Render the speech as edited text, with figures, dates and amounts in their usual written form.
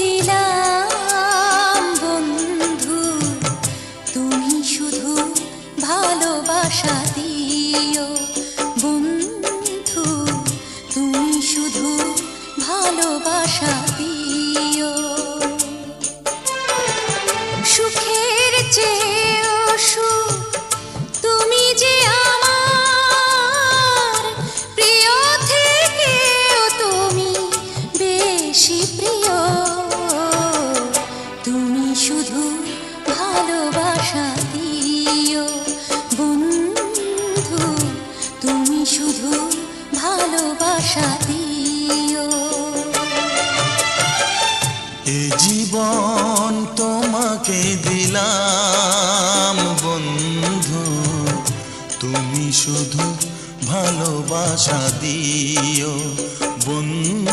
দিলাম বন্ধু, তুমি শুধু ভালোবাসা দিও বন্ধু, তুমি শুধু ভালোবাসা দিও। সুখের চেয়েও সুখ তুমি যে আমার প্রিয়, থেকেও তুমি বেশি প্রিয়। তুমি শুধু ভালোবাসা দিও বন্ধু, তুমি শুধু ভালোবাসা দিও। এ জীবন তোমাকে দিলাম বন্ধু, তুমি শুধু ভালোবাসা দিও বন্ধু,